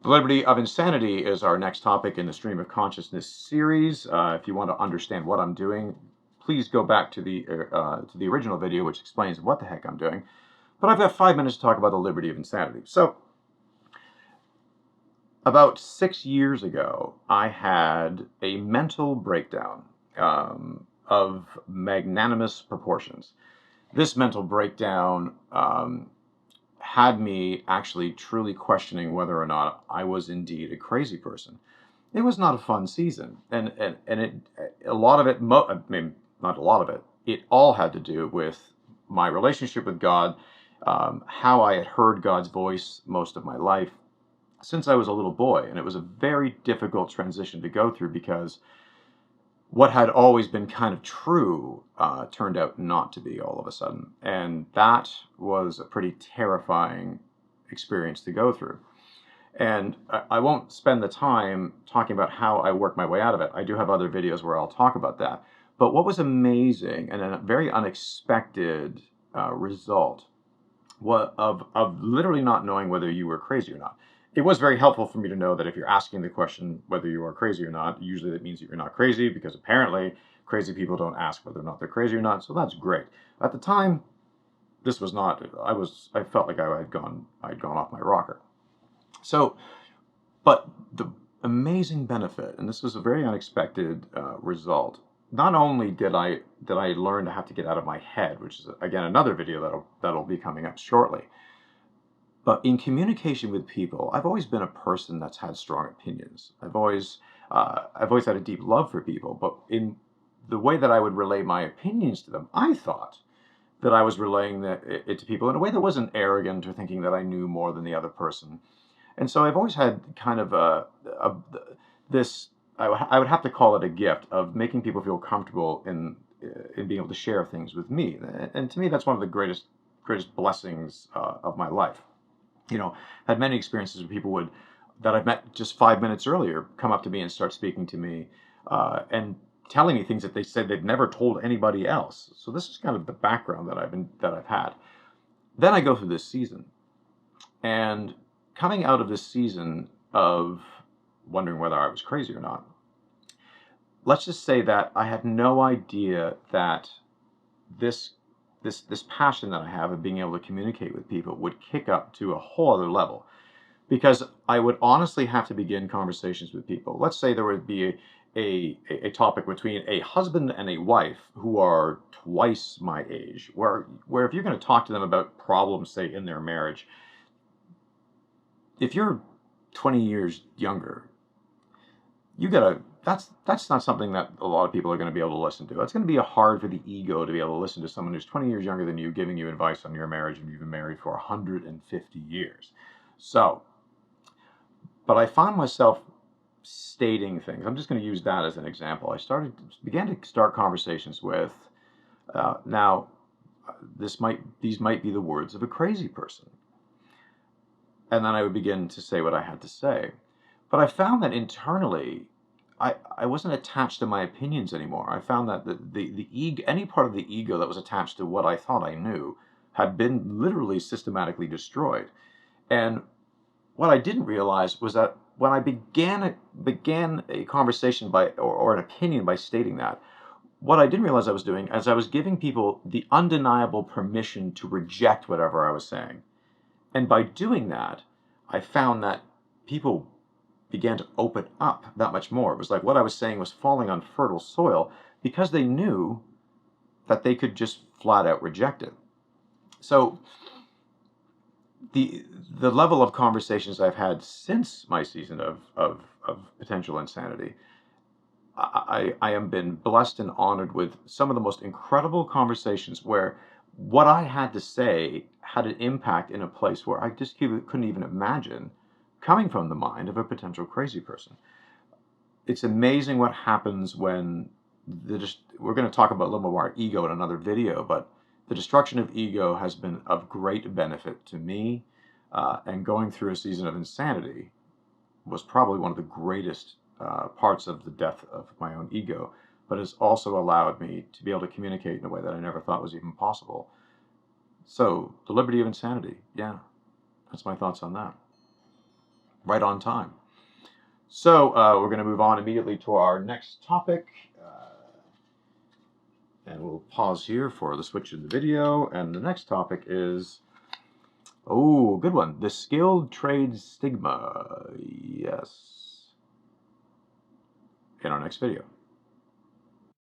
The Liberty of Insanity is our next topic in the Stream of Consciousness series. If you want to understand what I'm doing, please go back to the original video, which explains what the heck I'm doing. But I've got 5 minutes to talk about the Liberty of Insanity. So, about 6 years ago, I had a mental breakdown of magnanimous proportions. This mental breakdown had me actually truly questioning whether or not I was indeed a crazy person. It was not a fun season, and it a lot of it, I mean, not a lot of it. It all had to do with my relationship with God, how I had heard God's voice most of my life since I was a little boy, and it was a very difficult transition to go through because what had always been kind of true turned out not to be all of a sudden. And that was a pretty terrifying experience to go through. And I won't spend the time talking about how I worked my way out of it. I do have other videos where I'll talk about that. But what was amazing and a very unexpected result of literally not knowing whether you were crazy or not. It was very helpful for me to know that if you're asking the question whether you are crazy or not, usually that means that you're not crazy, because apparently crazy people don't ask whether or not they're crazy or not. So that's great. At the time, this was not. I felt like I'd gone off my rocker. So, but the amazing benefit, and this was a very unexpected result. Not only did I learn to have to get out of my head, which is again another video that'll be coming up shortly. But in communication with people, I've always been a person that's had strong opinions. I've always had a deep love for people. But in the way that I would relay my opinions to them, I thought that I was relaying it to people in a way that wasn't arrogant or thinking that I knew more than the other person. And so I've always had kind of this. I would have to call it a gift of making people feel comfortable in being able to share things with me. And to me, that's one of the greatest blessings of my life. Had many experiences where people that I've met just 5 minutes earlier come up to me and start speaking to me and telling me things that they said they've never told anybody else. So this is kind of the background that I've had. Then I go through this season, and coming out of this season of wondering whether I was crazy or not, let's just say that I had no idea that this this passion that I have of being able to communicate with people would kick up to a whole other level, because I would honestly have to begin conversations with people. Let's say there would be a topic between a husband and a wife who are twice my age, where if you're going to talk to them about problems, say, in their marriage, if you're 20 years younger, you gotta that's not something that a lot of people are going to be able to listen to. It's going to be hard for the ego to be able to listen to someone who's 20 years younger than you giving you advice on your marriage, and you've been married for 150 years. So, but I found myself stating things. I'm just going to use that as an example. Began to start conversations with, now, these might be the words of a crazy person, and then I would begin to say what I had to say. But I found that internally, I wasn't attached to my opinions anymore. I found that the ego, any part of the ego that was attached to what I thought I knew, had been literally systematically destroyed. And what I didn't realize was that when I began a conversation or an opinion by stating that, what I didn't realize I was doing is I was giving people the undeniable permission to reject whatever I was saying. And by doing that, I found that people began to open up that much more. It was like what I was saying was falling on fertile soil because they knew that they could just flat out reject it. So the level of conversations I've had since my season of potential insanity, I am been blessed and honored with some of the most incredible conversations where what I had to say had an impact in a place where I just couldn't even imagine coming from the mind of a potential crazy person. It's amazing what happens when we're going to talk about a little more ego in another video, but the destruction of ego has been of great benefit to me, and going through a season of insanity was probably one of the greatest parts of the death of my own ego, but has also allowed me to be able to communicate in a way that I never thought was even possible. So, the liberty of insanity, yeah, that's my thoughts on that. right on time. So we're going to move on immediately to our next topic. And we'll pause here for the switch in the video. And the next topic is, oh, good one. The skilled trade stigma. Yes. In our next video.